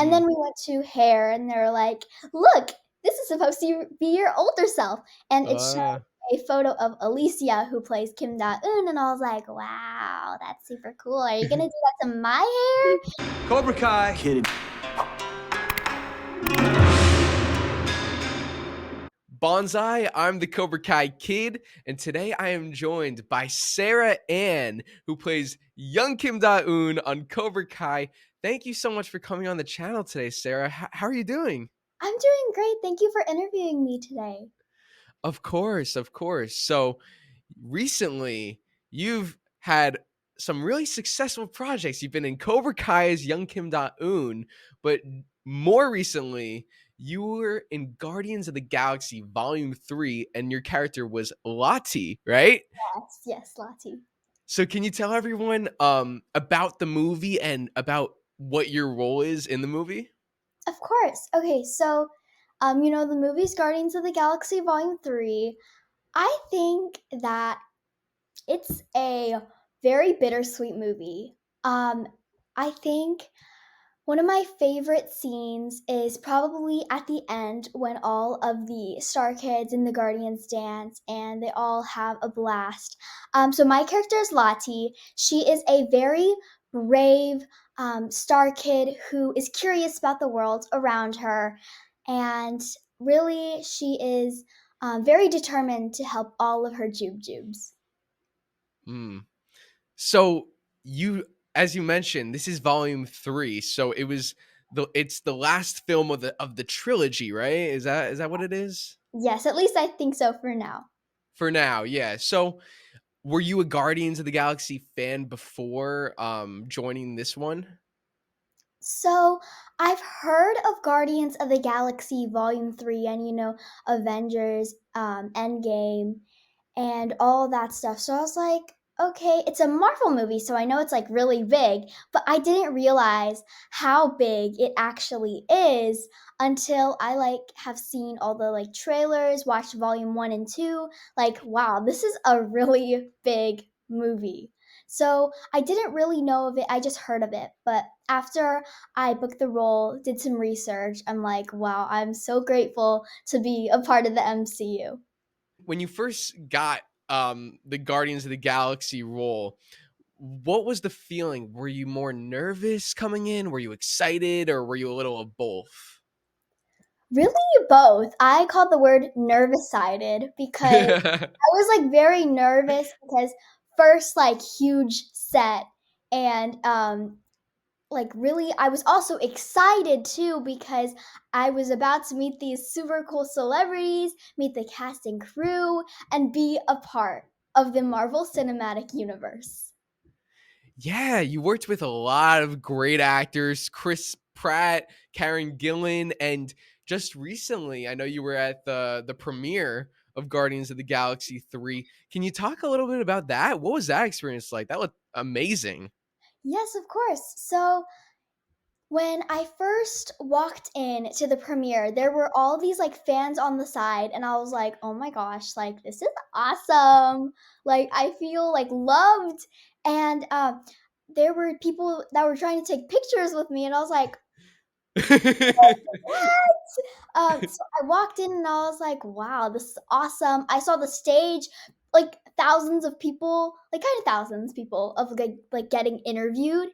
And Mm. then we went to hair, and they're like, look, this is supposed to be your older self. And it showed Uh, a photo of Alicia, who plays Kim Da-Eun, and I was like, wow, that's super cool. Are you going to do that to my hair? Cobra Kai. Kidding. Bonsai, I'm the Cobra Kai Kid, and today I am joined by Sarah Ann, who plays young Kim Da-Eun on Cobra Kai. Thank you so much for coming on the channel today, Sarah. How are you doing? I'm doing great. Thank you for interviewing me today. Of course, of course. So recently, you've had some really successful projects. You've been in Cobra Kai as young Kim Da-Eun, but more recently, you were in Guardians of the Galaxy Volume 3, and your character was Lottie, right? Yes, yes, Lottie. So can you tell everyone about the movie and about what your role is in the movie? Of course. Okay, so, the movie's Guardians of the Galaxy Volume 3. I think that it's a very bittersweet movie. I think one of my favorite scenes is probably at the end when all of the Star Kids and the Guardians dance and they all have a blast. So my character is Lottie. She is a very brave Star Kid who is curious about the world around her, and really she is very determined to help all of her Jubes. Mm. So you, as you mentioned, this is volume 3. So it's the last film of the trilogy, right? Is that what it is? Yes, at least I think so for now. For now, yeah. So were you a Guardians of the Galaxy fan before joining this one? So I've heard of Guardians of the Galaxy Volume 3 and, Avengers Endgame and all that stuff. So I was like, okay, it's a Marvel movie, so I know it's like really big, but I didn't realize how big it actually is until I have seen all the trailers, watched volume 1 and 2, like wow, this is a really big movie. So I didn't really know of it, I just heard of it. But after I booked the role, did some research, I'm like, wow, I'm so grateful to be a part of the MCU. When you first got the Guardians of the Galaxy role, what was the feeling? Were you more nervous coming in? Were you excited, or were you a little of both? Really both. I call the word nervous-sided because I was very nervous because first huge set, and really I was also excited too because I was about to meet these super cool celebrities, meet the cast and crew, and be a part of the Marvel Cinematic Universe. Yeah, you worked with a lot of great actors, Chris Pratt, Karen Gillan, and just recently, I know you were at the premiere of Guardians of the Galaxy 3. Can you talk a little bit about that? What was that experience like? That looked amazing. Yes, of course. So when I first walked in to the premiere, there were all these fans on the side, and I was like, "Oh my gosh, this is awesome!" I feel loved, and there were people that were trying to take pictures with me, and I was like, "What?" So I walked in, and I was like, "Wow, this is awesome!" I saw the stage, thousands of people, kind of thousands of people of getting interviewed,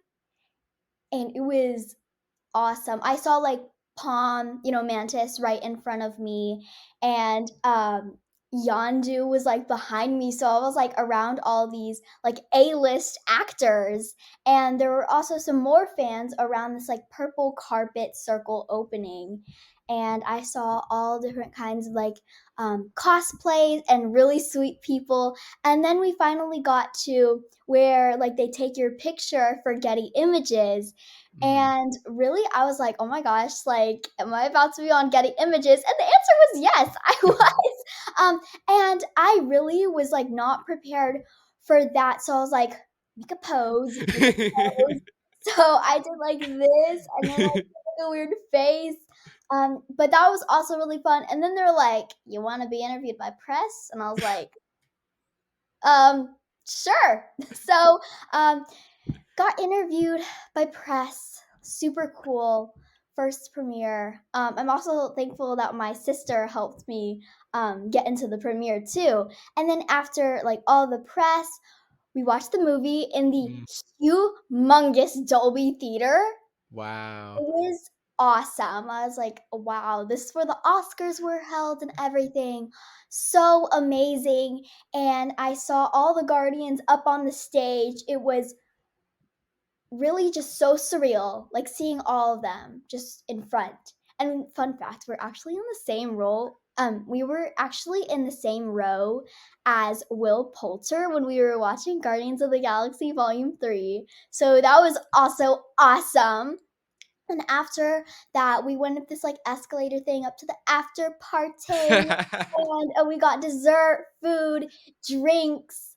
and it was awesome. I saw Palm, Mantis right in front of me, and Yondu was behind me, so I was around all these A-list actors, and there were also some more fans around this purple carpet circle opening, and I saw all different kinds of cosplays and really sweet people, and then we finally got to where they take your picture for Getty Images, Mm. and really, I was like, "Oh my gosh, am I about to be on Getty Images?" And the answer was yes, I was. And I really was not prepared for that. So I was like, make a pose, make a pose. So I did this, and then a weird face. But that was also really fun. And then they're like, "You want to be interviewed by press?" And I was like, sure. So, got interviewed by press. Super cool. first premiere. I'm also thankful that my sister helped me get into the premiere too. And then after like all the press, we watched the movie in the Mm, humongous Dolby Theater. It wow. was awesome. I was like, wow, this is where the Oscars were held and everything. So amazing. And I saw all the Guardians up on the stage. It was really just so surreal, like seeing all of them just in front. And fun fact, we're actually in the same role. We were actually in the same row as Will Poulter when we were watching Guardians of the Galaxy Volume 3. So that was also awesome. And after that, we went up this like escalator thing up to the after party, and we got dessert, food, drinks.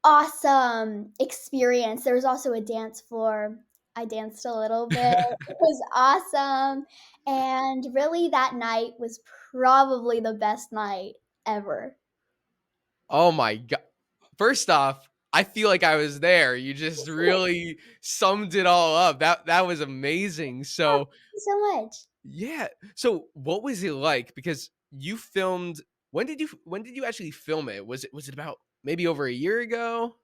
Awesome experience. There was also a dance floor. I danced a little bit. It was awesome. And really, that night was probably the best night ever. Oh my god. First off, I feel like I was there. You just really summed it all up. That was amazing. Oh, So, thank you so much. yeah. So, what was it like? Because you filmed when did you actually film it? Was it about maybe over a year ago?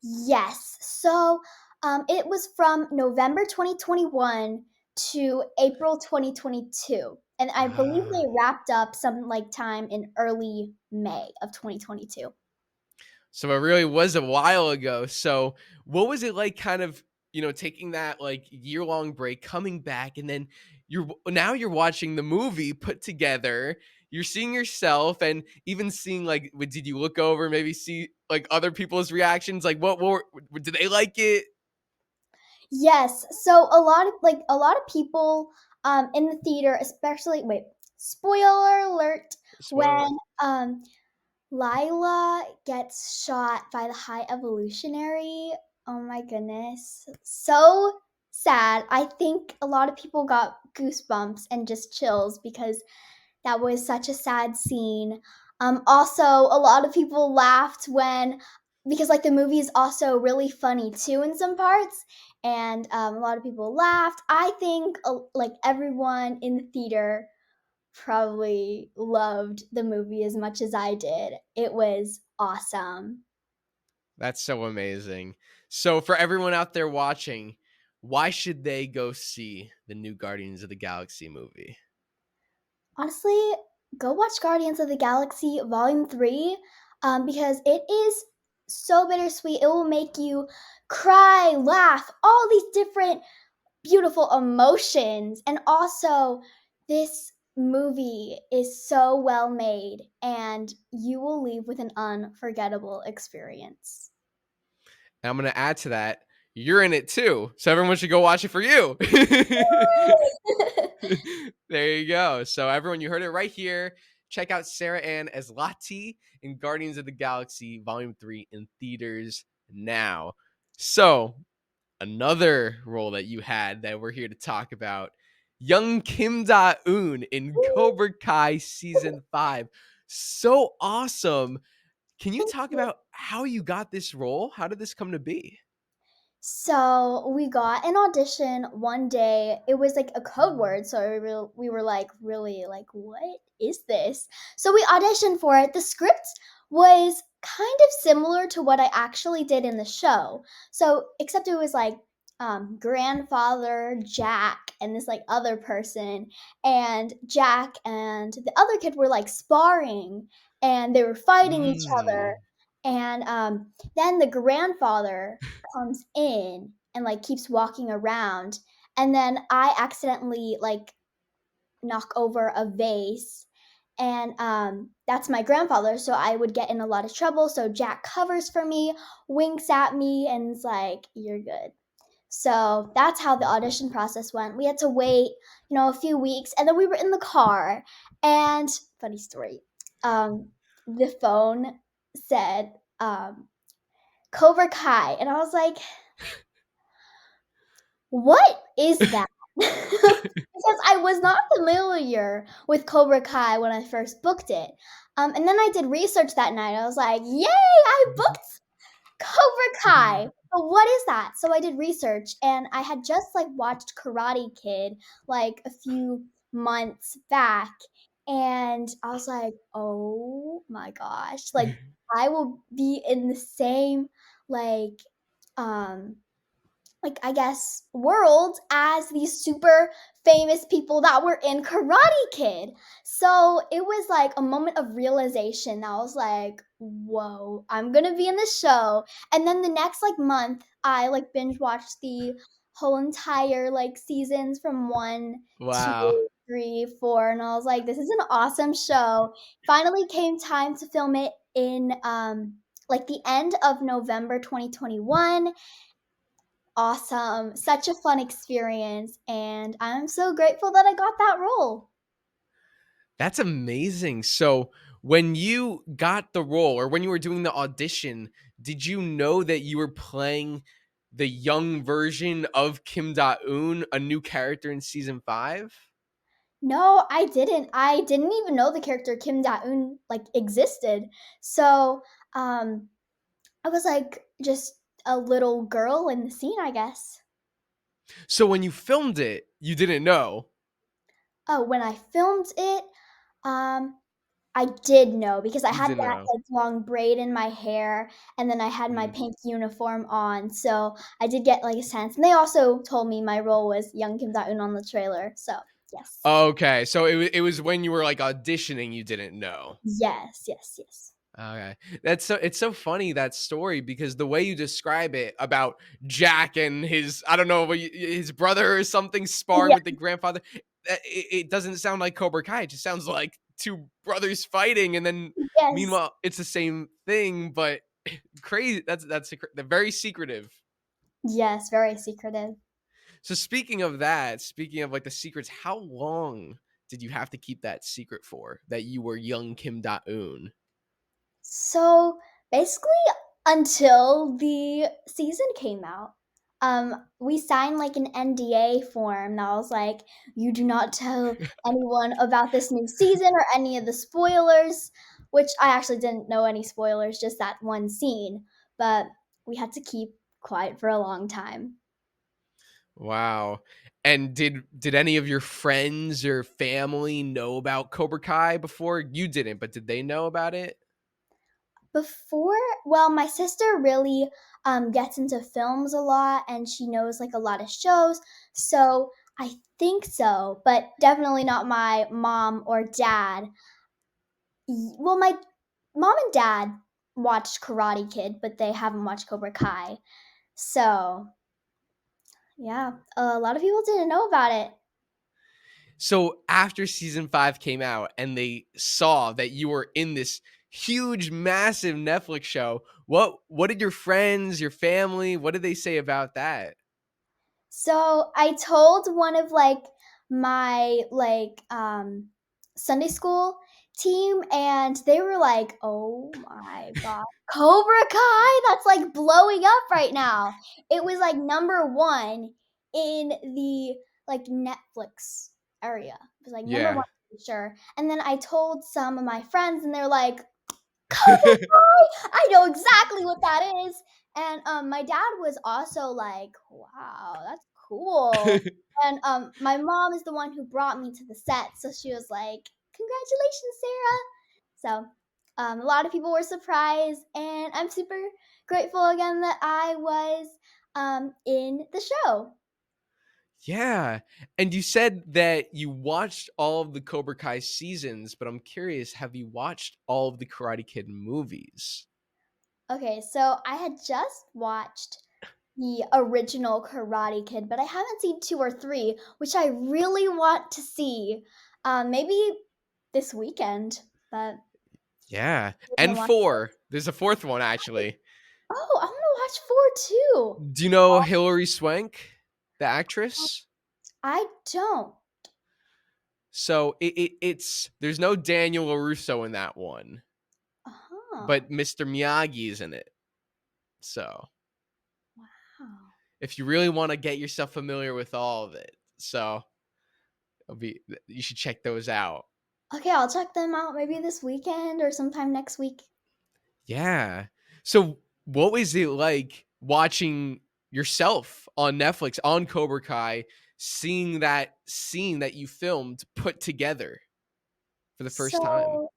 Yes. So it was from November 2021 to April 2022. And I believe Ah. they wrapped up some like time in early May of 2022. So it really was a while ago. So what was it like kind of, taking that like year-long break, coming back, and then now you're watching the movie put together. You're seeing yourself and even seeing like did you look over, maybe see like other people's reactions? Like did they like it? Yes. So a lot of people in the theater, especially wait, spoiler alert, Spoiler alert. when Lila gets shot by the High Evolutionary. Oh my goodness. So sad. I think a lot of people got goosebumps and just chills because that was such a sad scene. Also, a lot of people laughed when, because like the movie is also really funny too in some parts, and a lot of people laughed. I think like everyone in the theater probably loved the movie as much as I did. It was awesome. That's so amazing. So for everyone out there watching, why should they go see the new Guardians of the Galaxy movie? Honestly, go watch Guardians of the Galaxy Volume 3 because it is so bittersweet. It will make you cry, laugh, all these different beautiful emotions. And also, this movie is so well made, and you will leave with an unforgettable experience. And I'm gonna add to that, you're in it too, so everyone should go watch it for you. There you go. So everyone, you heard it right here. Check out Sarah Ann as Lottie in Guardians of the Galaxy Volume 3 in theaters now. So another role that you had that we're here to talk about, young Kim Da-Eun in Cobra Kai Season 5. So awesome. Can you talk about how you got this role? How did this come to be? So we got an audition one day. It was like a code word. So we were like, really, like, what is this? So we auditioned for it. The script was kind of similar to what I actually did in the show. So, except it was like grandfather Jack and this like other person. And Jack and the other kid were like sparring and they were fighting each other. Mm. And then the grandfather comes in and like keeps walking around, and then I accidentally like knock over a vase, and that's my grandfather, so I would get in a lot of trouble. So Jack covers for me, winks at me, and is like, you're good. So that's how the audition process went. We had to wait, a few weeks, and then we were in the car. And funny story, um, the phone said Cobra Kai, and I was like, what is that? Because I was not familiar with Cobra Kai when I first booked it. And then I did research that night. I was like, yay, I booked Cobra Kai. But what is that? So I did research and I had just like watched Karate Kid like a few months back and I was like, "Oh my gosh." Like I will be in the same like um I guess world as these super famous people that were in Karate Kid. So it was like a moment of realization. I was like, whoa, I'm gonna be in the show. And then the next like month, I like binge watched the whole entire like seasons from one, Wow. two, three, four, and I was like, this is an awesome show. Finally came time to film it in like the end of November 2021. Awesome. Such a fun experience, and I'm so grateful that I got that role. That's amazing. So, when you got the role or when you were doing the audition, did you know that you were playing the young version of Kim Da-Eun, a new character in season 5? No, I didn't. I didn't even know the character Kim Da-Eun, like, existed. So, um, I was, like, just a little girl in the scene, I guess. So when you filmed it, you didn't know. Oh, when I filmed it, um, I did know because I You had didn't that, know. like, long braid in my hair, and then I had my Mhm. pink uniform on, so I did get, like, a sense, and they also told me my role was young Kim Da-Eun on the trailer, so yes. Okay, so it was when you were, like, auditioning you didn't know. Yes, yes, yes. Okay. It's so funny, that story, because the way you describe it about Jack and his, I don't know, his brother or something sparring Yeah, with the grandfather, it doesn't sound like Cobra Kai, it just sounds like 2 brothers fighting, and then yes, meanwhile, it's the same thing, but crazy. They're very secretive. yes, very secretive. So speaking of, like, the secrets, how long did you have to keep that secret for, that you were young Kim Da-eun? So, basically, until the season came out, we signed, like, an NDA form that was like, "You do not tell anyone about this new season or any of the spoilers," which I actually didn't know any spoilers, just that one scene, but we had to keep quiet for a long time. Wow. And did any of your friends or family know about Cobra Kai before? You didn't, but did they know about it? Before well, my sister really, gets into films a lot, and she knows, like, a lot of shows, so I think so, but definitely not my mom or dad. Well, my mom and dad watched Karate Kid, but they haven't watched Cobra Kai. So, yeah, a lot of people didn't know about it. So after season 5 came out and they saw that you were in this huge, massive Netflix show, what did your friends, your family, what did they say about that? So I told one of like my Sunday school team and they were like, "Oh my god. Cobra Kai that's like blowing up right now." It was like number 1 in the like Netflix area. It was like number 1 Yeah. for sure. And then I told some of my friends and they're like, "Cobra Kai! I know exactly what that is." And, my dad was also like, "Wow, that's cool." And, my mom is the one who brought me to the set, so she was like, "Congratulations, Sarah." So, a lot of people were surprised, and I'm super grateful again that I was, in the show. Yeah. And you said that you watched all of the Cobra Kai seasons, but I'm curious, have you watched all of the Karate Kid movies? Okay, so I had just watched the original Karate Kid, but I haven't seen 2 or 3, which I really want to see, maybe this weekend, but Yeah. we're gonna And watch 4. those. There's a 4th one, actually. Oh, I wanna watch 4 too. Do you know Hilary Swank, the actress? I don't. So it's there's no Daniel LaRusso in that one, Uh-huh. but Mr. Miyagi is in it. So Wow. if you really want to get yourself familiar with all of it, so it'll be you should check those out. Okay, I'll check them out maybe this weekend or sometime next week. Yeah. So what was it like watching yourself on Netflix on Cobra Kai, seeing that scene that you filmed put together for the first time? So,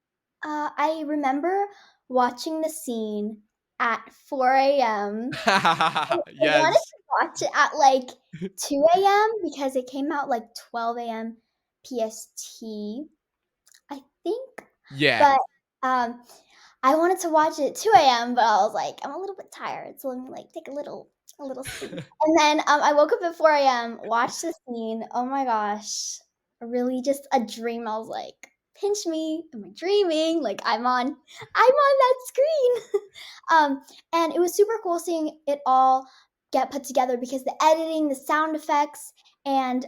I remember watching the scene at 4 AM. I wanted Yes. to watch it at, like, 2 AM because it came out, like, 12 AM PST, I think, Yeah. but, um, I wanted to watch it at 2 AM, but I was like, "I'm a little bit tired, so let me, like, take a little sleep." And then, I woke up at 4 AM, watched the scene, oh my gosh, really just a dream. I was like, "Pinch me, am I dreaming?" Like, I'm on that screen. And it was super cool seeing it all get put together because the editing, the sound effects, and,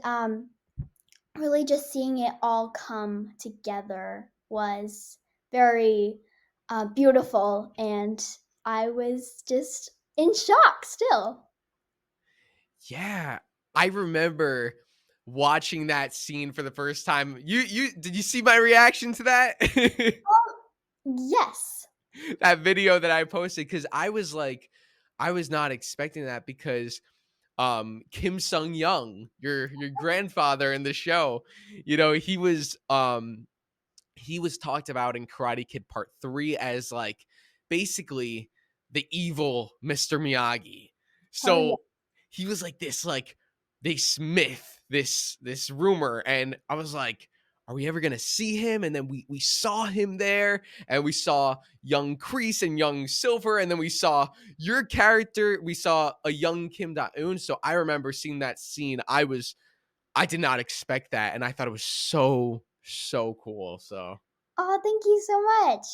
really just seeing it all come together was very, beautiful, and I was just in shock still. Yeah. I remember watching that scene for the first time. You did you see my reaction to that? Yes. That video that I posted, because I was not expecting that because Kim Sung Young, your grandfather in the show, he was talked about in Karate Kid Part 3 as like basically the evil Mr. Miyagi. Oh, yeah. So he was like this like this myth, this rumor, and I was like, are we ever gonna see him? And then we saw him there, and we saw young Kreese and young Silver, and then we saw your character, we saw a young Kim Da-Eun. So I remember seeing that scene. I did not expect that, and I thought it was so cool. So Oh, thank you so much.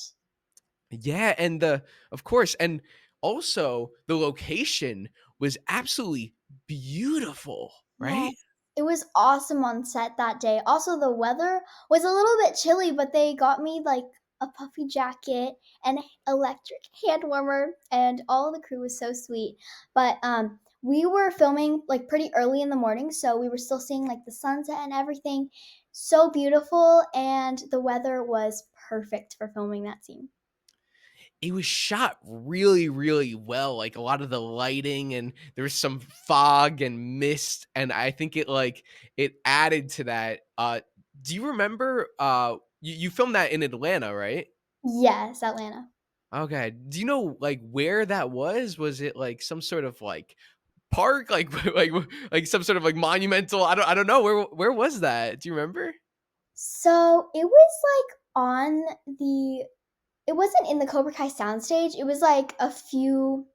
yeah, and the of course, and also the location was absolutely beautiful, Yes. right? It was awesome on set that day. Also, the weather was a little bit chilly, but they got me, like, a puffy jacket and electric hand warmer, and all the crew was so sweet. But, we were filming, like, pretty early in the morning, so we were still seeing, like, the sunset and everything. So beautiful, and the weather was perfect for filming that scene. It was shot really well. Like a lot of the lighting, and there was some fog and mist, and I think it added to that. Do you remember you filmed that in Atlanta, right? Yes, Atlanta. Okay. Do you know like where that was? Was it like some sort of like park, like like some sort of like monumental? I don't know. Where was that? Do you remember? So, it was, like, on the it wasn't in the Cobra Kai soundstage, it was, like, a few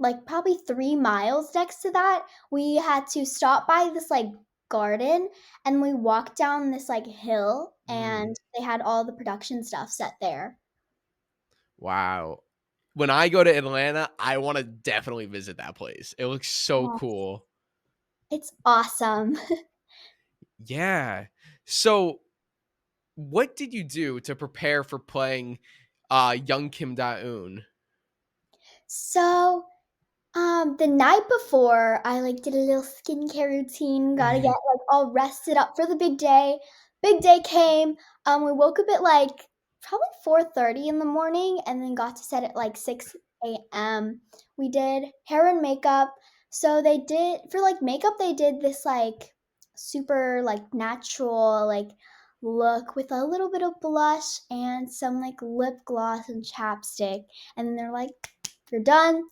like, probably 3 miles next to that. We had to stop by this, like, garden, and we walked down this, like, hill, Mm, and they had all the production stuff set there. wow. When I go to Atlanta, I want to definitely visit that place. It looks so Yes. cool. It's awesome. Yeah. So, what did you do to prepare for playing young Kim Da-Eun? So, the night before, I, like, did a little skincare routine, gotta get, like, all rested up for the big day. Big day came, we woke up at, like, probably 4:30 in the morning and then got to set at, like, 6 AM. We did hair and makeup. So they did for, like, makeup, they did this, like, super, like, natural, like, look with a little bit of blush and some, like, lip gloss and chapstick, and then they're like, "You're done."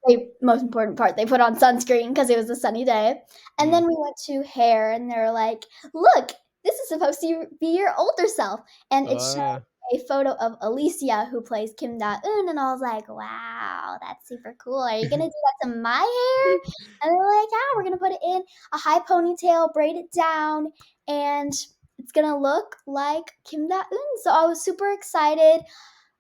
They most important part, they put on sunscreen because it was a sunny day, and Mm. then we went to hair, and they're like, "Look, this is supposed to be your older self," and it showed Uh, a photo of Alicia, who plays Kim Da-Eun, and I was like, "Wow, that's super cool. Are you gonna do that to my hair?" And they're like, "Yeah, we're gonna put it in a high ponytail, braid it down, and it's gonna look like Kim Da-Eun." So I was super excited,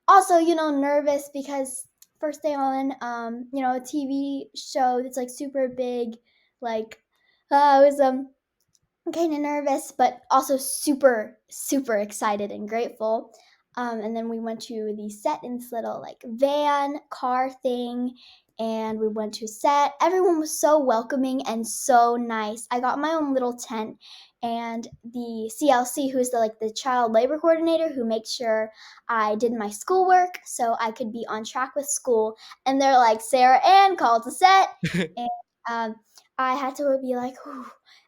also, nervous because first day on, a TV show that's like super big, like I was kind of nervous, but also super super excited and grateful. And then we went to the set in this little like van car thing, and we went to set. Everyone was so welcoming and so nice. I got my own little tent, and the CLC, who's the child labor coordinator who makes sure I did my schoolwork so I could be on track with school. And they're like, Sarah Ann, call to set. And um, I had to be like,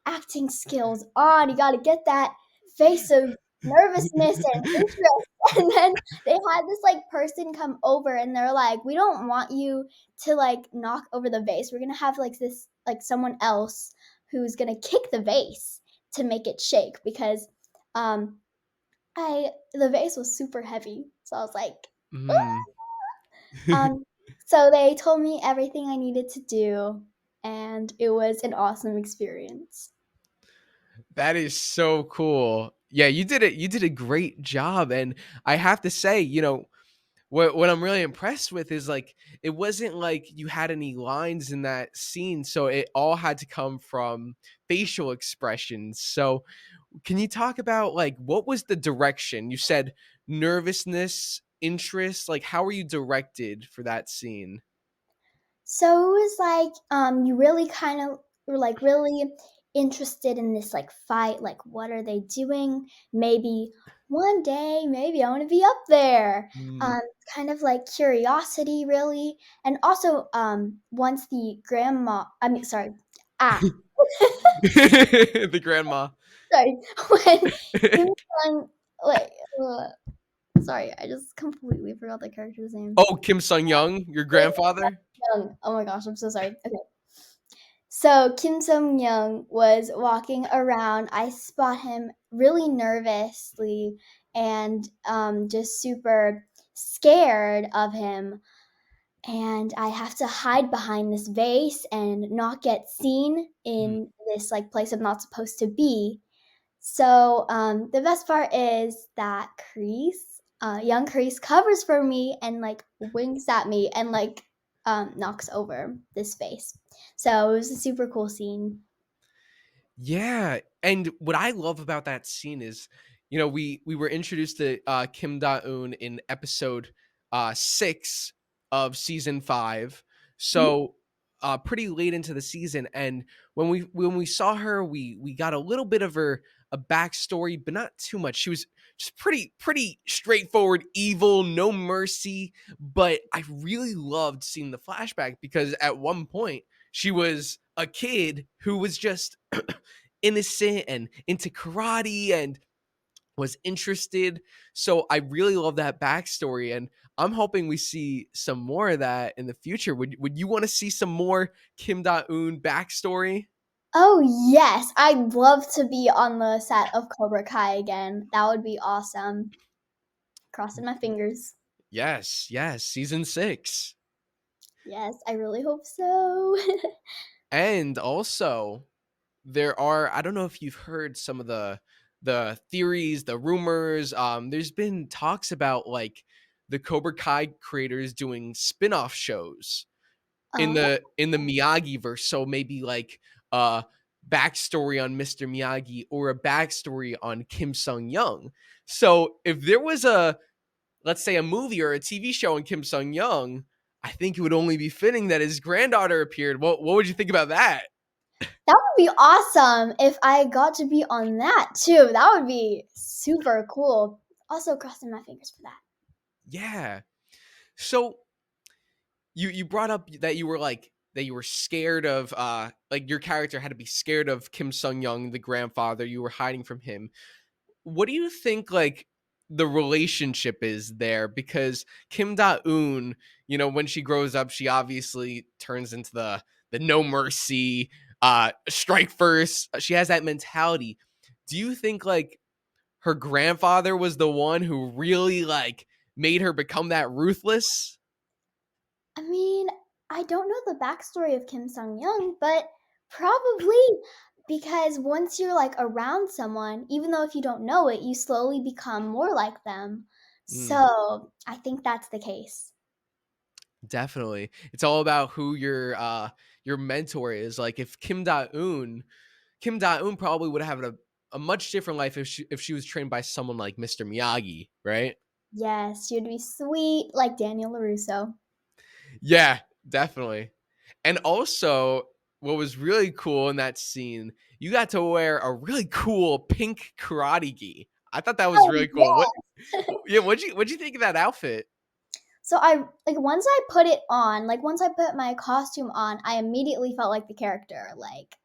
acting skills on. You got to get that face of nervousness and interest. And then they had this person come over, and they're like, we don't want you to knock over the vase. We're gonna have this someone else who's gonna kick the vase to make it shake, because um I the vase was super heavy. So I was like, Mm. um so they told me everything I needed to do, and it was an awesome experience. That is so cool. Yeah, you did it. You did a great job, and I have to say, what I'm really impressed with is it wasn't like you had any lines in that scene, so it all had to come from facial expressions. So, can you talk about what was the direction? You said nervousness, interest. How were you directed for that scene? So it was you really kind of were really interested in this fight. Like, what are they doing? Maybe one day, maybe I want to be up there. Mm. Um, Kind of like curiosity, really, and also once the grandma, I mean, sorry, ah, The grandma. sorry, when Kim Sung, wait, sorry, I just completely forgot the character's name. Oh, Kim Sung Young, your grandfather. Young. Oh my gosh, I'm so sorry. Okay. So Kim Sung Young was walking around. I spot him really nervously and just super scared of him. And I have to hide behind this vase and not get seen Mm. in this place I'm not supposed to be. So the best part is that young Kreese, covers for me and winks at me and knocks over this vase. So it was a super cool scene. Yeah, and what I love about that scene is, we were introduced to Kim Da-Eun in episode 6 of season 5, Mhm. so pretty late into the season. And when we saw her, we got a little bit of her a backstory, but not too much. She was just pretty straightforward, evil, no mercy. But I really loved seeing the flashback because at one point she was a kid who was just innocent and into karate and was interested. So I really love that backstory, and I'm hoping we see some more of that in the future. Would you want to see some more Kim Da-Eun backstory? Oh yes, I'd love to be on the set of Cobra Kai again. That would be awesome. Crossing my fingers. Yes, yes, season 6. Yes, I really hope so. And also, I don't know if you've heard some of the theories, the rumors. There's been talks about the Cobra Kai creators doing spin-off shows in Oh. the Miyagi verse. So maybe a backstory on Mr. Miyagi or a backstory on Kim Sung Young. So if there was let's say a movie or a TV show on Kim Sung Young, I think it would only be fitting that his granddaughter appeared. What would you think about that? That would be awesome if I got to be on that too. That would be super cool. Also crossing my fingers for that. Yeah. So you brought up that you were scared of your character had to be scared of Kim Sung Young, the grandfather. You were hiding from him. What do you think the relationship is there? Because Kim Da-Eun, when she grows up, she obviously turns into the no mercy, strike first. She has that mentality. Do you think her grandfather was the one who really made her become that ruthless? I mean, I don't know the backstory of Kim Sung Young, but probably because once you're around someone, even though if you don't know it, you slowly become more like them. Mm, So I think that's the case. definitely. It's all about who your mentor is. Like if Kim Da-Eun probably would have had a much different life if she was trained by someone like Mr. Miyagi, right? Yes, she'd be sweet like Daniel LaRusso. Yeah, definitely. And also, what was really cool in that scene you got to wear a really cool pink karate gi. I thought that was Oh, really cool. What yeah. yeah, what'd you think of that outfit? So I like once I put it on, like once I put my costume on, I immediately felt like the character. Like,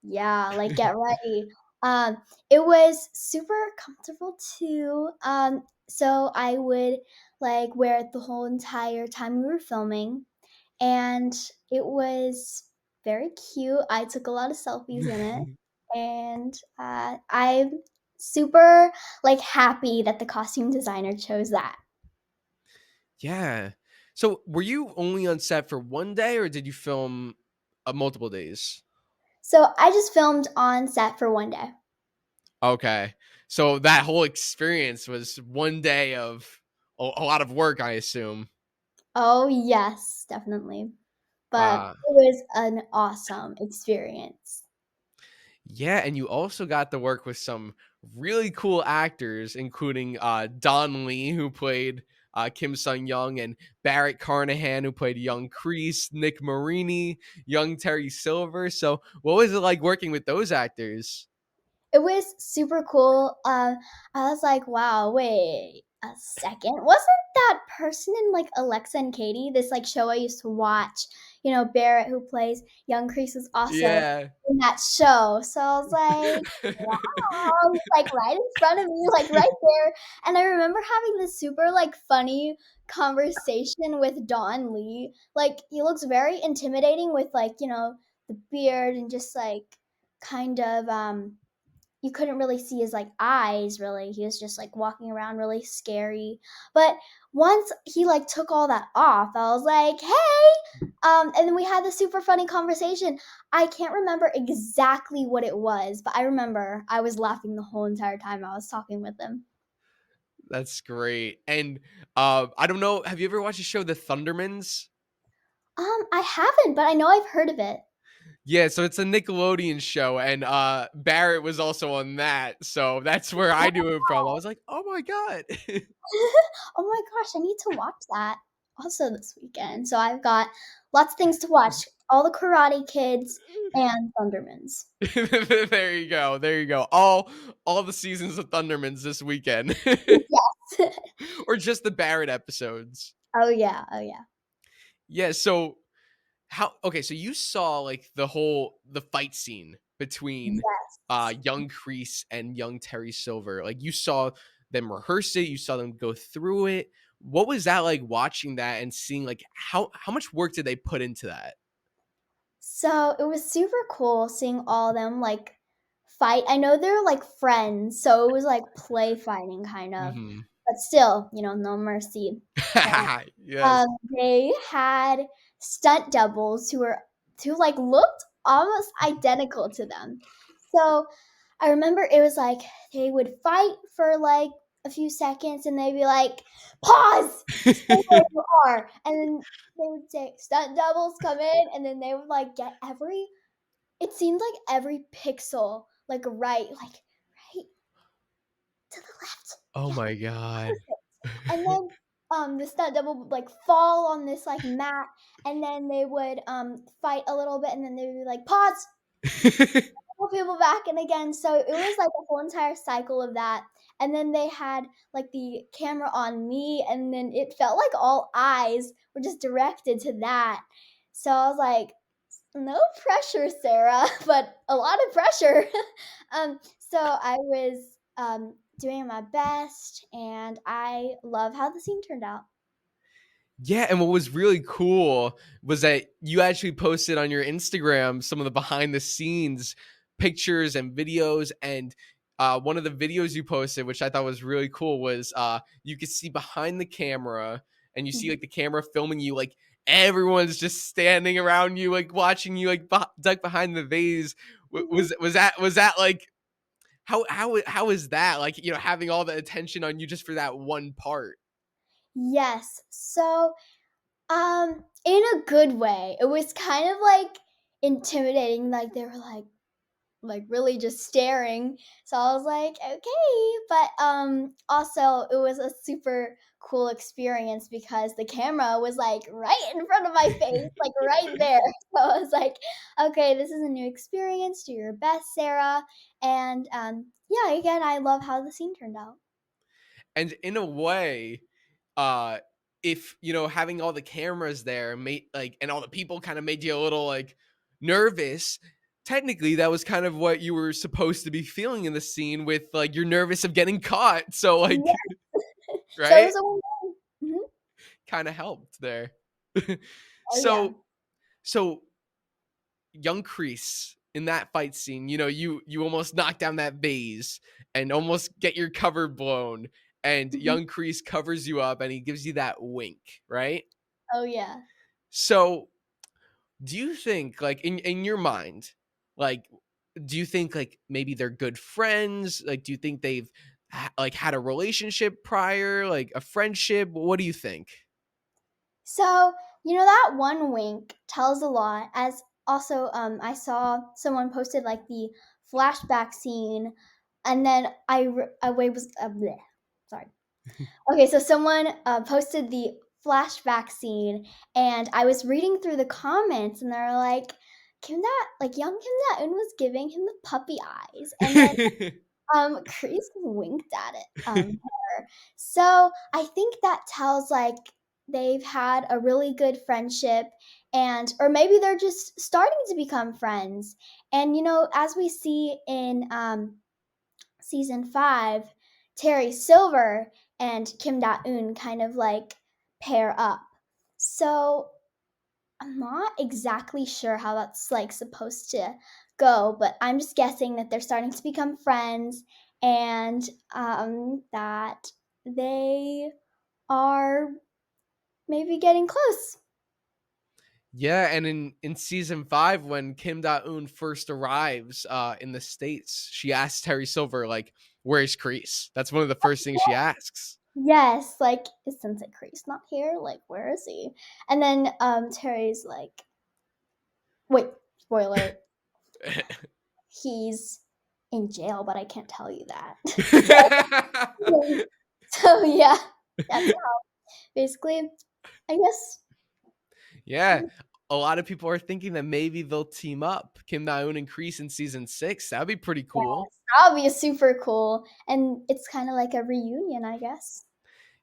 yeah, like get ready. Um, it was super comfortable too. So I would like wear it the whole entire time we were filming, and it was very cute. I took a lot of selfies in it, and I'm super like happy that the costume designer chose that. Yeah. So, were you only on set for one day, or did you film, multiple days? So I just filmed on set for 1 day. Okay. So, that whole experience was one day of a lot of work, I assume. Oh, yes, definitely. But Uh, it was an awesome experience. yeah, and you also got to work with some really cool actors, including, Don Lee, who played, Kim Sung-young, and Barrett Carnahan, who played young Kreese, Nick Marini, young Terry Silver. So, what was it like working with those actors? It was super cool. I was like, "Wow, wait a second. Wasn't that person in, like, Alexa and Katie?" This, like, show I used to watch. You know, Barrett, who plays young Kreese, was also Yeah. in that show. So I was like, "Wow," like, right in front of me, like, right there. And I remember having this super, like, funny conversation with Don Lee. Like, he looks very intimidating with, like, the beard and just, like, kind of, you couldn't really see his like eyes really. He was just like walking around really scary. But once he like took all that off, I was like, "Hey!" And then we had this super funny conversation. I can't remember exactly what it was, but I remember I was laughing the whole entire time I was talking with him. That's great. And, I don't know, have you ever watched the show The Thundermans? I haven't, but I know I've heard of it. Yeah, so it's a Nickelodeon show, and, Barrett was also on that, so that's where I knew him from. I was like, "Oh my god." Oh my gosh, I need to watch that also this weekend. So I've got lots of things to watch. All the Karate Kids and Thundermans. There you go, there you go. All the seasons of Thundermans this weekend. Yes. Or just the Barrett episodes. Oh, yeah, oh, yeah. Yeah, so how okay, so you saw, like, the fight scene between, Yes. young Kreese and young Terry Silver. Like, you saw them rehearse it, you saw them go through it. What was that like watching that and seeing, like, how much work did they put into that? So, it was super cool seeing all of them, like, fight. I know they're, like, friends, so it was, like, play fighting kind of, Mhm. but still, no mercy. And Yes. They had stunt doubles who, like, looked almost identical to them. So, I remember it was like they would fight for, like, a few seconds, and they'd be like, "Pause! Stay where you are." And then they would say, "Stunt doubles come in," and then they would, like, get it seemed like every pixel, like, right to the left. Oh Yeah, my god. perfect. And then, the stunt double would, like, fall on this, like, mat, and then they would, fight a little bit, and then they would be like, "Pause, pull people back," and again, so it was, like, a whole entire cycle of that, and then they had, like, the camera on me, and then it felt like all eyes were just directed to that. So I was like, "No pressure, Sarah," but a lot of pressure. So I was, doing my best, and I love how the scene turned out. Yeah, and what was really cool was that you actually posted on your Instagram some of the behind the scenes pictures and videos. And one of the videos you posted, which I thought was really cool, was you could see behind the camera and you see Mhm. like the camera filming you, like everyone's just standing around you, like watching you, like duck behind the vase. Mhm. Was that like how is that like, having all the attention on you just for that one part? Yes. So, in a good way. It was kind of, like, intimidating, like, they were like, like really just staring. So I was like, okay, but also it was a super cool experience because the camera was like right in front of my face, like right there. So I was like, okay, this is a new experience. Do your best, Sarah. And yeah, again, I love how the scene turned out. And in a way, uh, if you know having all the cameras there made like and all the people kind of made you a little like nervous. Technically, that was kind of what you were supposed to be feeling in the scene with like you're nervous of getting caught. So Yeah. like, So it right? was a win. Mhm. Kind of helped there. Oh yeah. so so young Kreese in that fight scene, you know, you almost knock down that vase and almost get your cover blown, and Mhm. young Kreese covers you up and he gives you that wink, right? Oh yeah. So, do you think, like in your mind, like, do you think like maybe they're good friends? Like, do you think they've like had a relationship prior, like a friendship? What do you think? So, that one wink tells a lot. As also, I saw someone posted like the flashback scene, and then I was bleh, sorry. Okay, so someone posted the flashback scene, and I was reading through the comments, and they're like, young Kim Da-Eun was giving him the puppy eyes, and then Chris winked at it, her. So, I think that tells, like, they've had a really good friendship and or maybe they're just starting to become friends. And, as we see in, season 5, Terry Silver and Kim Da-eun kind of, like, pair up. So, I'm not exactly sure how that's like supposed to go, but I'm just guessing that they're starting to become friends and that they are maybe getting close. Yeah, and in season 5, when Kim Da-eun first arrives in the States, she asks Terry Silver, like, where's Kreese? That's one of the first things she asks. Yes, like is Sensei Kreese not here? Like where is he? And then Terry's like, wait, spoiler, he's in jail, but I can't tell you that. So yeah, that's basically, I guess. Yeah. A lot of people are thinking that maybe they'll team up, Kim Da-eun and Kreese in season 6. That'd be pretty cool. Yes, that would be super cool, and it's kinda like a reunion, I guess.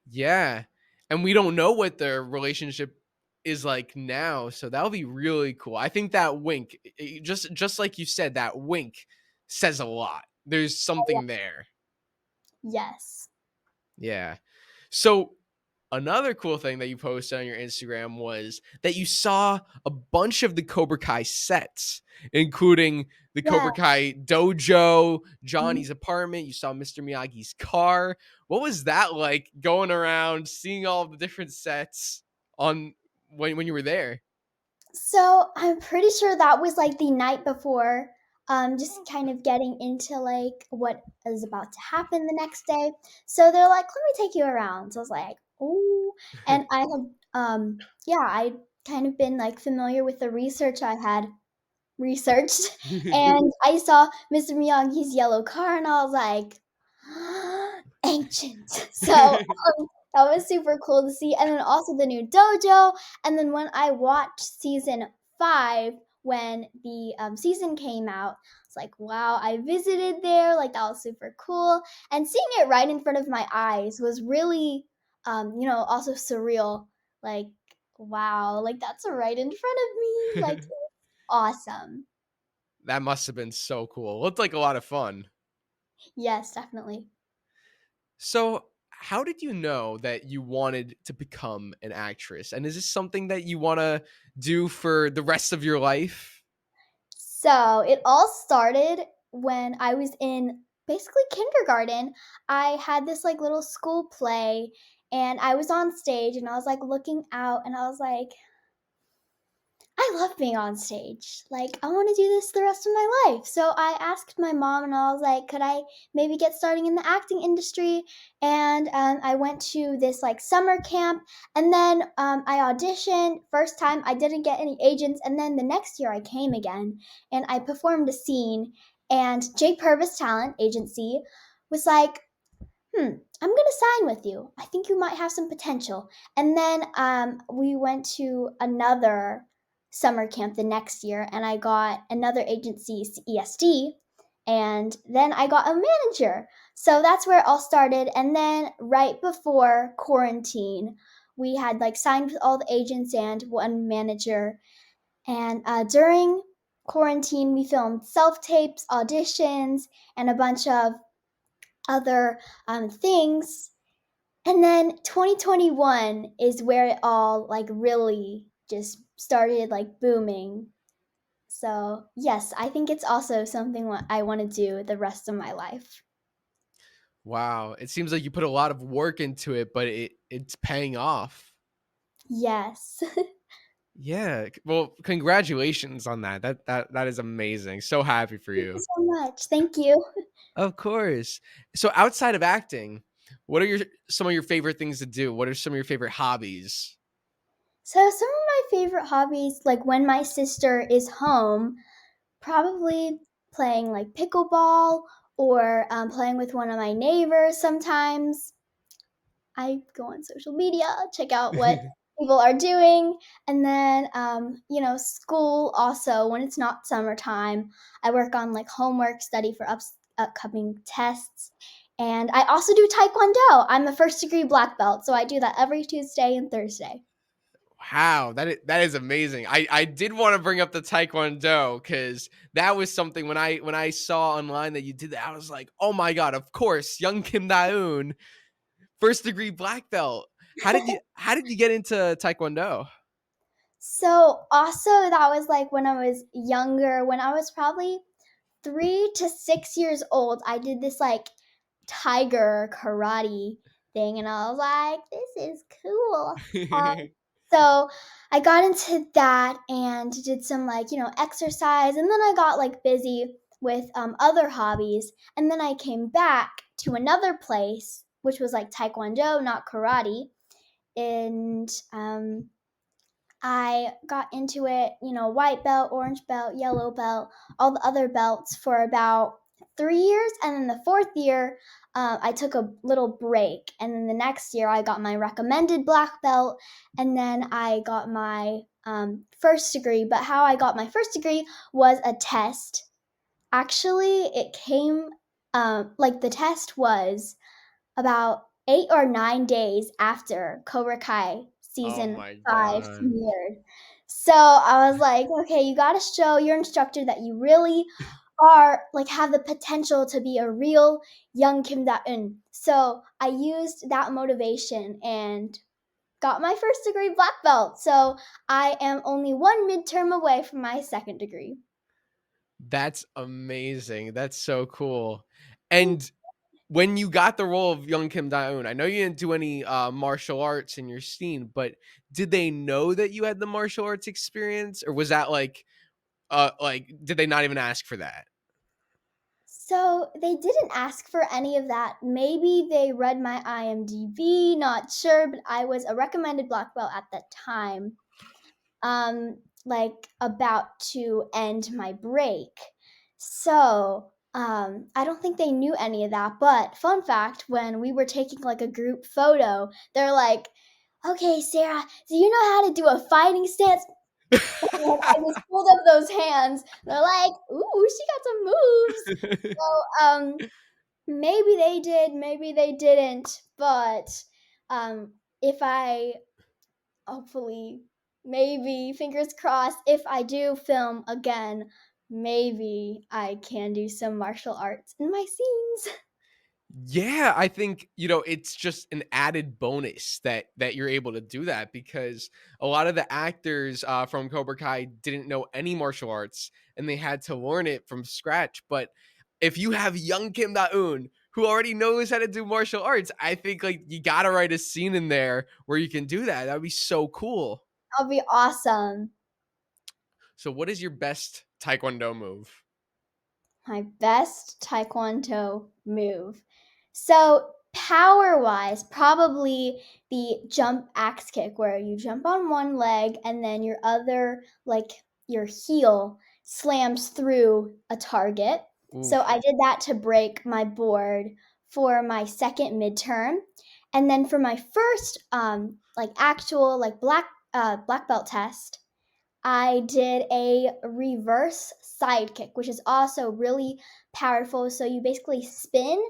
Yeah. And we don't know what their relationship is like now, so that'll be really cool. I think that wink, just like you said, that wink says a lot. There's Oh, yeah. something there. Yes. Yeah. So another cool thing that you posted on your Instagram was that you saw a bunch of the Cobra Kai sets, including the Yeah. Cobra Kai dojo, Mhm. Johnny's apartment. You saw Mr. Miyagi's car. What was that like going around, seeing all the different sets on when you were there? So, I'm pretty sure that was, like, the night before, just kind of getting into, like, what is about to happen the next day. So they're like, "Let me take you around." So I was like, "Ooh," and I had, yeah, I'd kind of been, like, familiar with the research I had researched, and I saw Mr. Miyagi's yellow car, and I was like, "Ancient." So, that was super cool to see, and then also the new dojo, and then when I watched season 5, when the, season came out, it's like, "Wow, I visited there," like, that was super cool, and seeing it right in front of my eyes was really, also surreal, like, "Wow, like, that's right in front of me," like, awesome. That must have been so cool. Looked like a lot of fun. Yes, definitely. So, how did you know that you wanted to become an actress? And is this something that you want to do for the rest of your life? So, it all started when I was in basically kindergarten. I had this, like, little school play, and I was on stage, and I was, like, looking out, and I was like, I love being on stage. Like, I want to do this the rest of my life. So I asked my mom, and I was like, could I maybe get starting in the acting industry? And I went to this like summer camp, and then I auditioned. First time, I didn't get any agents, and then the next year I came again, and I performed a scene. And J Purvis Talent Agency was like, I'm going to sign with you. I think you might have some potential. And then we went to another summer camp the next year, and I got another agency's ESD, and then I got a manager. So that's where it all started. And then right before quarantine, we had like signed with all the agents and one manager. And during quarantine, we filmed self tapes, auditions, and a bunch of other things. And then 2021 is where it all like really just started like booming. So, yes, I think it's also something what I want to do the rest of my life. Wow, it seems like you put a lot of work into it, but it's paying off. Yes. Yeah, well, congratulations on that. That is amazing. So happy for Thank you you. so much. Thank you. Of course. So outside of acting, what are your some of your favorite things to do? What are some of your favorite hobbies? So, some of my favorite hobbies, like when my sister is home, probably playing like pickleball or playing with one of my neighbors sometimes. I go on social media, check out what people are doing, and then school also when it's not summertime. I work on like homework, study for upcoming tests, and I also do taekwondo. I'm a first degree black belt, so I do that every Tuesday and Thursday. Wow, that is amazing. I did want to bring up the taekwondo because that was something when I saw online that you did that, I was like, oh my god, of course, young Kim Da-Eun, first degree black belt. How did you get into taekwondo? So also that was like when I was younger, when I was probably 3 to 6 years old. I did this like tiger karate thing, and I was like, this is cool. So I got into that and did some like, exercise. And then I got like busy with other hobbies. And then I came back to another place, which was like taekwondo, not karate. And I got into it, white belt, orange belt, yellow belt, all the other belts for about 3 years. And then the fourth year, I took a little break. And then the next year, I got my recommended black belt. And then I got my first degree. But how I got my first degree was a test. Actually, it came, like, the test was about 8 or 9 days after Cobra Kai Oh season my 5 god. premiered. So I was like, okay, you got to show your instructor that you really are like have the potential to be a real young Kim Da-eun. So I used that motivation and got my first degree black belt. So I am only one midterm away from my second degree. That's amazing. That's so cool. And when you got the role of young Kim Da-eun, I know you didn't do any martial arts in your scene, but did they know that you had the martial arts experience, or was that like did they not even ask for that? So they didn't ask for any of that. Maybe they read my IMDb, not sure, but I was a recommended black belt at that time, like about to end my break. So I don't think they knew any of that. But fun fact, when we were taking like a group photo, they're like, okay, Sarah, do you know how to do a fighting stance? And I just pulled up those hands. They're like, ooh, she got some moves. So maybe they did, maybe they didn't, but if I hopefully, maybe, fingers crossed, if I do film again, maybe I can do some martial arts in my scenes. Yeah, I think, it's just an added bonus that you're able to do that because a lot of the actors from Cobra Kai didn't know any martial arts and they had to learn it from scratch. But if you have young Kim Da-eun who already knows how to do martial arts, I think like you gotta write a scene in there where you can do that. That'd be so cool. That'll be awesome. So, what is your best Taekwondo move? My best taekwondo move. So, power wise, probably the jump axe kick, where you jump on one leg and then your other, like your heel, slams through a target. So Oof. I did that to break my board for my second midterm. And then for my first like actual like black belt test, I did a reverse side kick, which is also really powerful. So you basically spin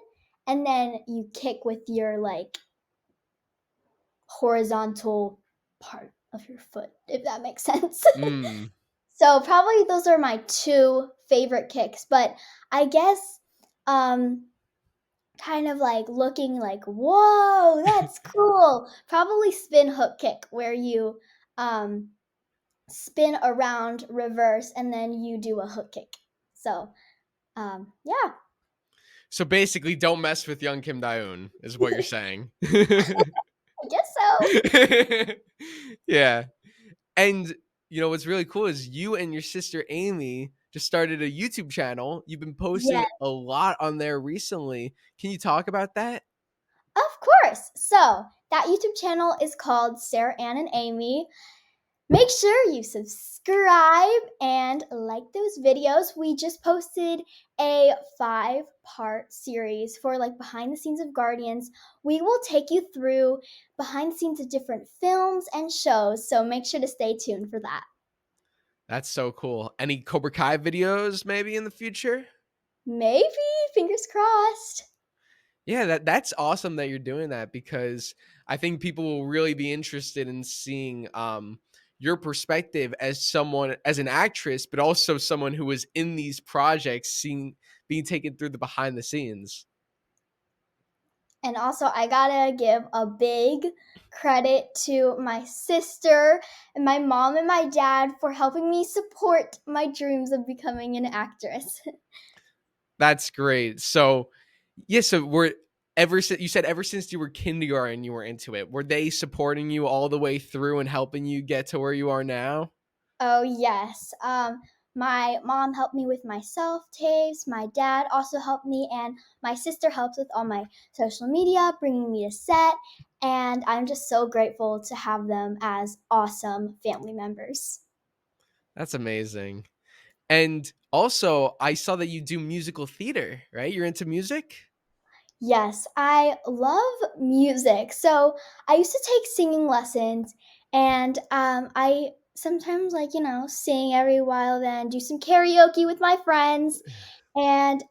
and then you kick with your like horizontal part of your foot, if that makes sense. Mm. So probably those are my two favorite kicks, but I guess um kind of like looking like, whoa, that's cool. Probably spin hook kick where you um spin around reverse and then you do a hook kick. So yeah, So basically, don't mess with young Kim Da-Eun is what you're saying. I guess so. Yeah. And what's really cool is you and your sister Amy just started a YouTube channel. You've been Yeah, posting a lot on there recently. Can you talk about that? of course. So that YouTube channel is called Sarah Ann and Amy. Make sure you subscribe and like those videos. We just posted a 5-part series for like behind the scenes of Guardians. We will take you through behind the scenes of different films and shows, so make sure to stay tuned for that. That's so cool. Any Cobra Kai videos maybe in the future? Maybe, fingers crossed. Yeah, that's awesome that you're doing that because I think people will really be interested in seeing your perspective as someone as an actress, but also someone who was in these projects, seeing being taken through the behind the scenes. And also, I gotta give a big credit to my sister and my mom and my dad for helping me support my dreams of becoming an actress. That's great. So, yeah, so we're ever since you said ever since you were kindergarten, you were into it. Were they supporting you all the way through and helping you get to where you are now? Oh, yes. My mom helped me with my self tapes. My dad also helped me, and my sister helps with all my social media, bringing me to set. And I'm just so grateful to have them as awesome family members. That's amazing. And also, I saw that you do musical theater, right? You're into music? Yes, I love music. So I used to take singing lessons, and I sometimes sing every while, then do some karaoke with my friends. And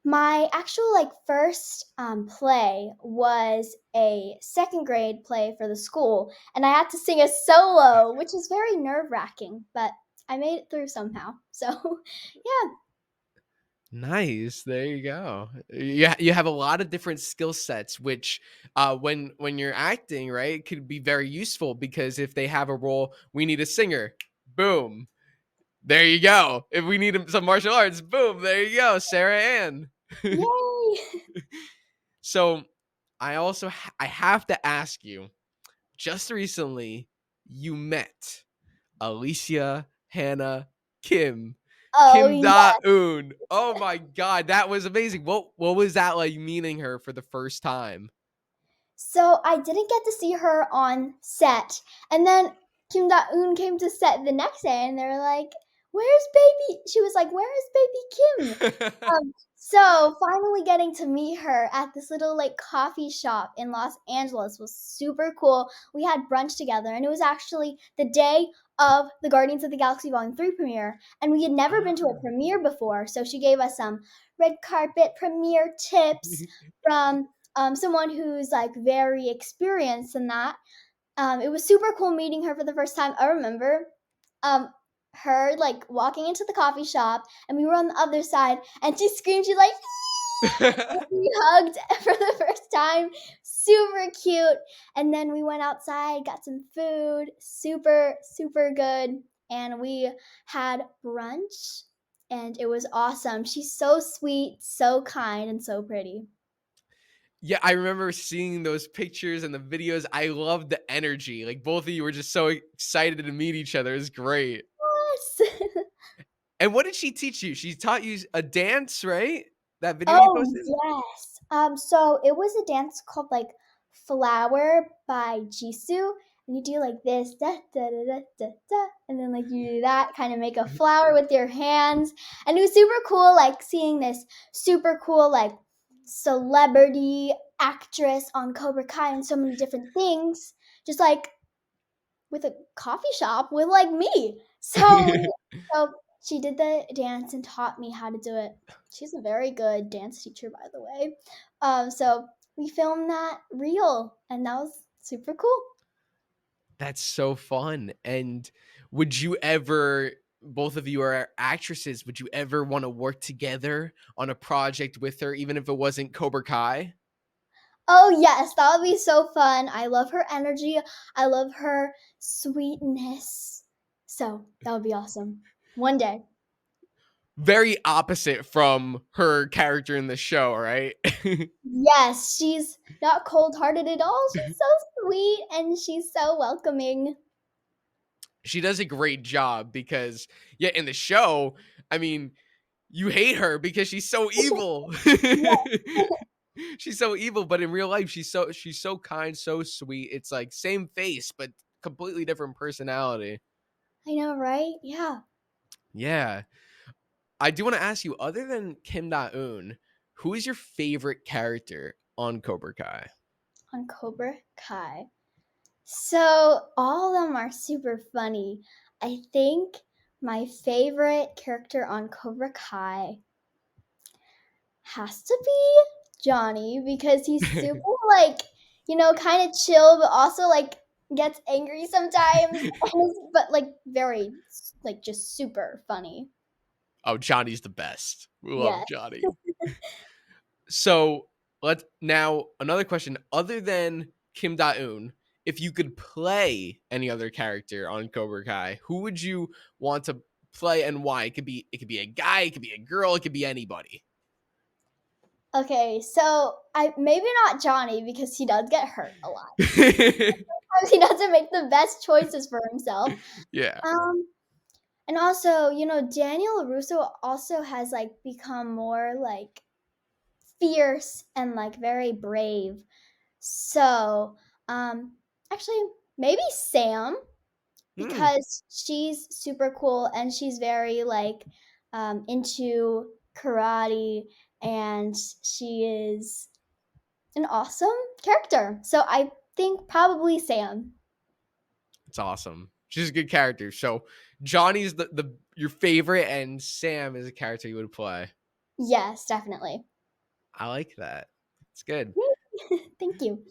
my actual like first play was a second grade play for the school, and I had to sing a solo, which is very nerve wracking, but I made it through somehow. So yeah, Nice. There you go. Yeah, you have a lot of different skill sets, which when you're acting, right, it could be very useful because if they have a role, we need a singer. Boom. There you go. If we need some martial arts, boom, there you go, Sarah Ann. yay! So, I have to ask you, just recently you met Alicia Hannah Kim. Oh Kim yeah. Da-Eun. Oh my god, that was amazing. What was that like meeting her for the first time? So I didn't get to see her on set. And then Kim Da-eun came to set the next day and they were like, "Where's baby?" She was like, "Where is baby Kim?" So finally getting to meet her at this little like coffee shop in Los Angeles was super cool. We had brunch together and it was actually the day of the Guardians of the Galaxy Volume 3 premiere and we had never been to a Ah. premiere before. So she gave us some red carpet premiere tips from someone who's like very experienced in that. It was super cool meeting her for the first time. I remember um, her like walking into the coffee shop, and we were on the other side, and she screamed. She's like, we hugged for the first time. Super cute. And then we went outside, got some food. Super, super good. And we had brunch, and it was awesome. She's so sweet, so kind, and so pretty. Yeah, I remember seeing those pictures and the videos. I loved the energy. Like both of you were just so excited to meet each other. It was great. Yes. And what did she teach you? She taught you a dance, right? That video you Oh, posted? yes. So it was a dance called like Flower by Jisoo, and you do like this, da da da da da da, and then like you do that, kind of make a flower with your hands, and it was super cool, like seeing this super cool like celebrity actress on Cobra Kai and so many different things, just like with a coffee shop with like me. So she did the dance and taught me how to do it. She's a very good dance teacher, by the way. So we filmed that reel, and that was super cool. That's so fun. And would you ever, both of you are actresses, would you ever want to work together on a project with her, even if it wasn't Cobra Kai? Oh yes, that would be so fun. I love her energy. I love her sweetness. So that would be awesome. One day. Very opposite from her character in the show, right? Yes, she's not cold hearted at all. She's so sweet and she's so welcoming. She does a great job because, yeah, in the show, I mean, you hate her because she's so evil. Yeah, She's so evil, but in real life, she's so kind, so sweet. It's like same face, but completely different personality. I know, right? Yeah. Yeah. I do want to ask you, other than Kim Da-Eun, who is your favorite character on Cobra Kai? On Cobra Kai. So all of them are super funny. I think my favorite character on Cobra Kai has to be Johnny because he's super like, kind of chill, but also like gets angry sometimes, but like very like just super funny. Oh, Johnny's the best. We love Yeah. Johnny. So let's now another question. Other than Kim Da-Eun, if you could play any other character on Cobra Kai, who would you want to play and why? It could be a guy, it could be a girl, it could be anybody. Okay, so I maybe not Johnny because he does get hurt a lot. Sometimes he doesn't make the best choices for himself. Yeah. Um, and also, Daniel Russo also has like become more like fierce and like very brave. So, actually, maybe Sam Hmm. because she's super cool and she's very like into karate and she is an awesome character. So I think probably Sam. It's awesome. She's a good character. So Johnny's the your favorite and Sam is a character you would play. Yes, definitely. I like that. It's good. Thank you.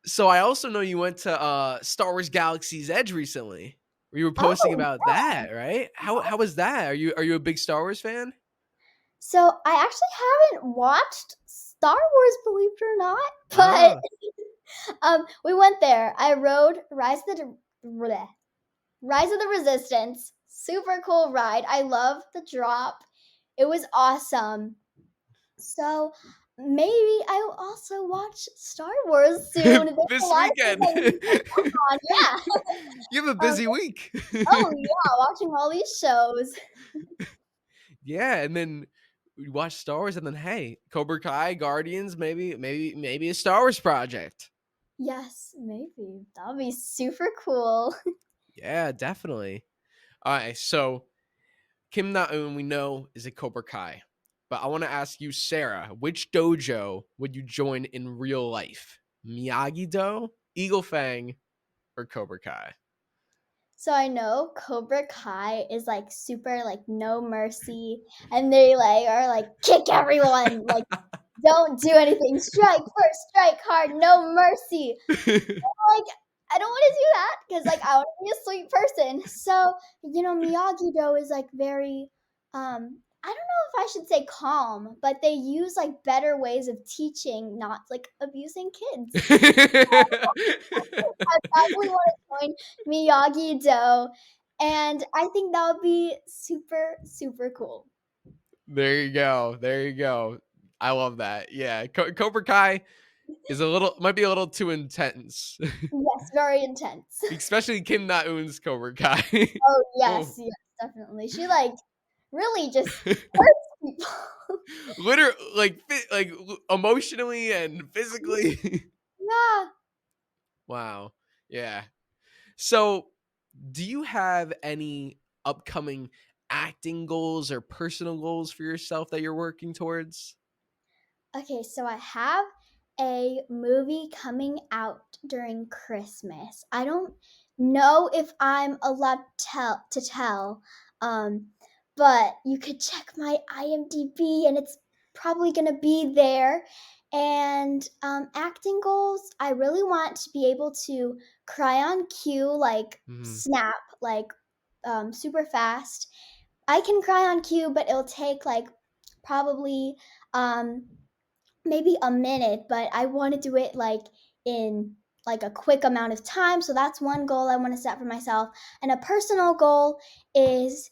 So I also know you went to Star Wars Galaxy's Edge recently. You were posting Oh, about that, right? How was that? Are you a big Star Wars fan? so I actually haven't watched Star Wars, believe it or not, but Ah, we went there. I rode Rise of the Resistance. Super cool ride. I love the drop. It was awesome. So maybe I will also watch Star Wars soon. There's a this lot of things weekend. I need to catch up on. Yeah. You have a Um, busy week. oh yeah, watching all these shows. Yeah, and then we watch Star Wars, and then hey, Cobra Kai, Guardians, maybe a Star Wars project. Yes, maybe. That would be super cool. Yeah, definitely. All right, so Kim Na-eun, we know, is a Cobra Kai. But I want to ask you, Sarah, which dojo would you join in real life? Miyagi-Do, Eagle Fang, or Cobra Kai? So I know Cobra Kai is like super like no mercy and they like are like kick everyone, like don't do anything. Strike first, strike hard, no mercy. Like I don't want to do that because like I want to be a sweet person. So Miyagi Do is like very I don't know if I should say calm, but they use like better ways of teaching, not like abusing kids. I probably want to join Miyagi Do, and I think that would be super super cool. There you go. There you go. I love that. Yeah, Cobra Kai is might be a little too intense, Yes, very intense. especially Kim Na-eun's Cobra Kai. Oh Oh, yes, yes, definitely. She like really just hurts people. literally, emotionally and physically. Yeah. Wow. Yeah. So, do you have any upcoming acting goals or personal goals for yourself that you're working towards? Okay, so I have a movie coming out during Christmas. I don't know if I'm allowed to tell, um, but you could check my IMDb, and it's probably gonna be there. And acting goals, I really want to be able to cry on cue, like Mhm. snap, like super fast. I can cry on cue, but it'll take like probably maybe a minute, but I want to do it like in like a quick amount of time. So that's one goal I want to set for myself. And a personal goal is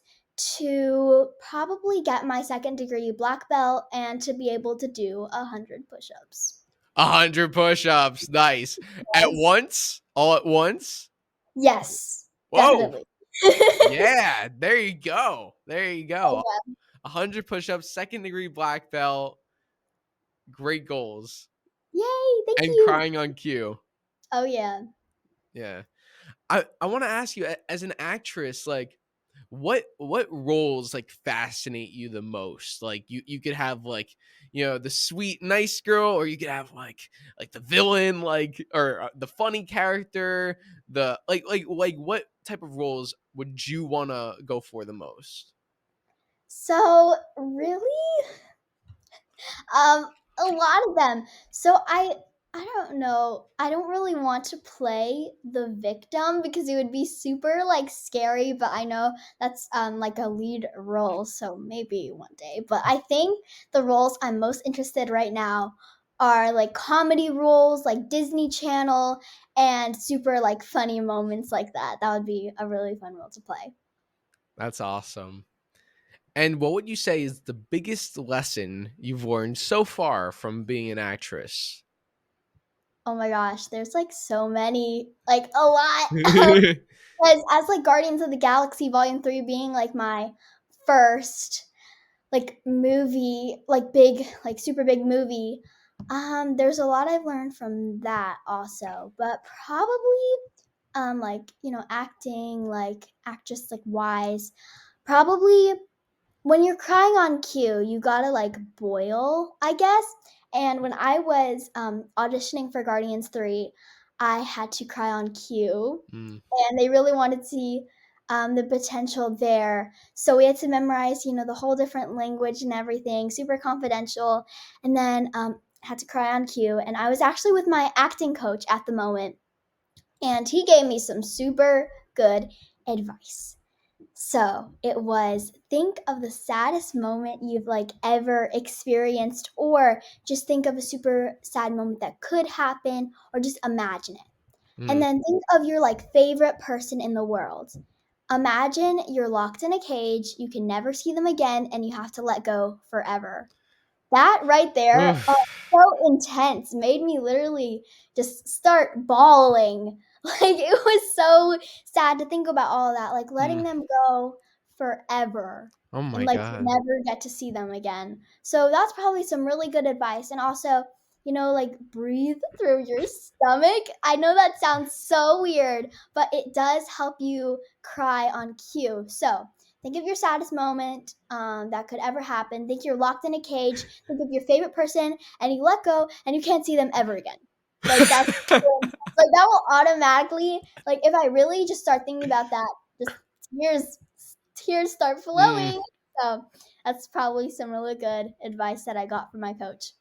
to probably get my second degree black belt and to be able to do 100 push-ups. 100 push-ups, nice. At Yes. once? All at once? Yes, Whoa! definitely. Yeah, there you go, there you Oh, go. yeah. 100 push-ups, second degree black belt, great goals, Yay, thank and you. crying on cue. Oh, yeah. Yeah. I wanna ask you, as an actress, like, what roles, like, fascinate you the most? Like, you could have, like, the sweet, nice girl, or you could have, like, the villain, like, or, the funny character, the what type of roles would you wanna go for the most? So, really? A lot of them. So I don't know. I don't really want to play the victim because it would be super like scary, but I know that's like a lead role, so maybe one day. But I think the roles I'm most interested right now are like comedy roles, like Disney Channel and super like funny moments like that. That would be a really fun role to play. That's awesome. And what would you say is the biggest lesson you've learned so far from being an actress? Oh my gosh, there's like so many, like a lot. Because as like Guardians of the Galaxy Volume 3 being like my first like movie, like big, like super big movie, there's a lot I've learned from that also. But probably like, acting, like actress like wise, probably when you're crying on cue, you gotta like boil, I guess. And when I was auditioning for Guardians 3, I had to cry on cue, Mm. and they really wanted to see the potential there. So we had to memorize, the whole different language and everything, super confidential. And then had to cry on cue. And I was actually with my acting coach at the moment, and he gave me some super good advice. So it was think of the saddest moment you've like ever experienced, or just think of a super sad moment that could happen, or just imagine it. And Mm. then think of your like favorite person in the world. Imagine you're locked in a cage, you can never see them again, and you have to let go forever. That right there, Oof. so intense, made me literally just start bawling. Like, it was so sad to think about all of that, like, letting Mm. them go forever Oh and, my like, you god. never get to see them again. So that's probably some really good advice, and also, like, breathe through your stomach. I know that sounds so weird, but it does help you cry on cue. So, think of your saddest moment that could ever happen. Think you're locked in a cage. Think of your favorite person, and you let go, and you can't see them ever again. Like that's like that will automatically like if I really just start thinking about that, just tears tears start Mm. flowing. So that's probably some really good advice that I got from my coach.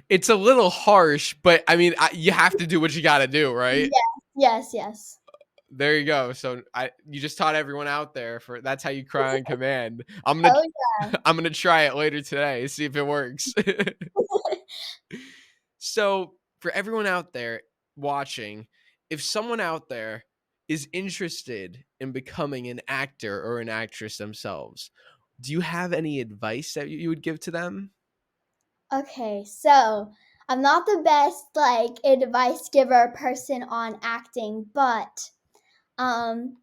It's a little harsh, but I mean, you have to do what you gotta do, right? Yes, yes, yes. There you go. So you just taught everyone out there for that's how you cry on command. Oh yeah. I'm gonna try it later today, see if it works. So for everyone out there watching, if someone out there is interested in becoming an actor or an actress themselves, do you have any advice that you would give to them? Okay, so I'm not the best like advice giver person on acting, but um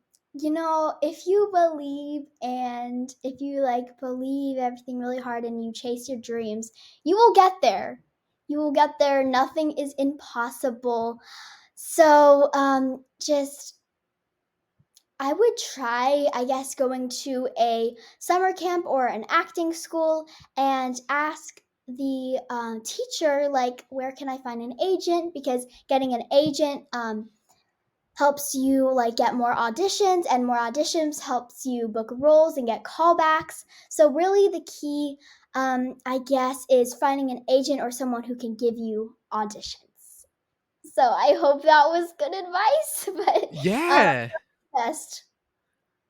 if you believe, and if you like believe everything really hard and you chase your dreams, you will get there. You will get there. Nothing is impossible. So just I would try, I guess, going to a summer camp or an acting school and ask the teacher, like, where can I find an agent? Because getting an agent helps you like get more auditions, and more auditions helps you book roles and get callbacks. So really, the key, I guess, is finding an agent or someone who can give you auditions. So I hope that was good advice, but Yeah. best.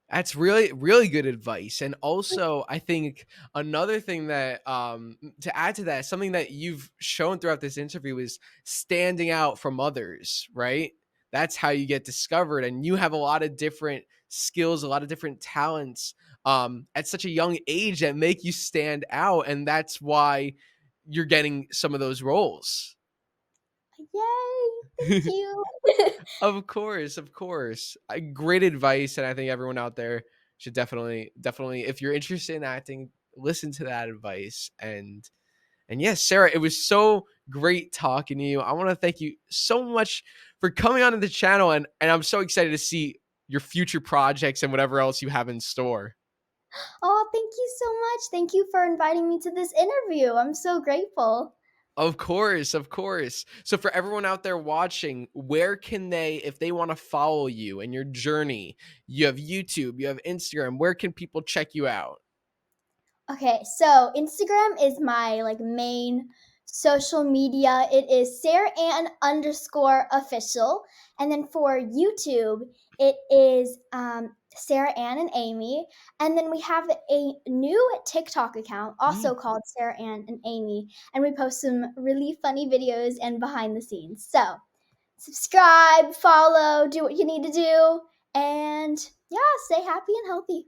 That's really, really good advice. And also, I think another thing that to add to that, something that you've shown throughout this interview is standing out from others, right? That's how you get discovered. And you have a lot of different skills, a lot of different talents at such a young age that make you stand out. And that's why you're getting some of those roles. Yay! Thank you. Of course, of course. Great advice, and I think everyone out there should definitely, if you're interested in acting, listen to that advice. And yes, Sarah, it was so great talking to you. I want to thank you so much for coming onto the channel, and I'm so excited to see your future projects and whatever else you have in store. Oh, thank you so much. Thank you for inviting me to this interview. I'm so grateful. Of course, of course. So for everyone out there watching, where can they, if they want to follow you and your journey, you have YouTube, you have Instagram, where can people check you out? Okay, so Instagram is my like main social media. It is Sarah Ann underscore official. And then for YouTube, it is Sarah Ann and Amy. And then we have a new TikTok account Mm. also called Sarah Ann and Amy. And we post some really funny videos and behind the scenes. So subscribe, follow, do what you need to do. And yeah, stay happy and healthy.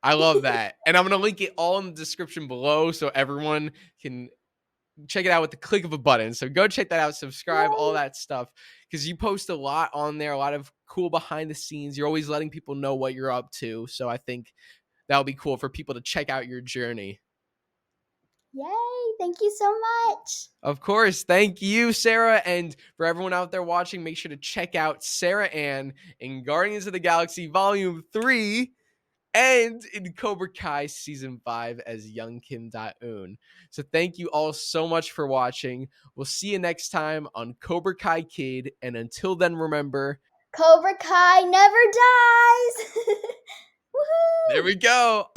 I love that. And I'm going to link it all in the description below so everyone can check it out with the click of a button. So go check that out, subscribe, all Yay. that stuff, because you post a lot on there, a lot of cool behind the scenes. You're always letting people know what you're up to. So I think that'll be cool for people to check out your journey. Yay! Thank you so much. Of course. Thank you, Sarah. And for everyone out there watching, make sure to check out Sarah Ann in Guardians of the Galaxy Volume 3 and in Cobra Kai Season 5 as young Kim Da-Eun. So thank you all so much for watching. We'll see you next time on Cobra Kai Kid. And until then, remember, Cobra Kai never dies. there Woohoo! we go.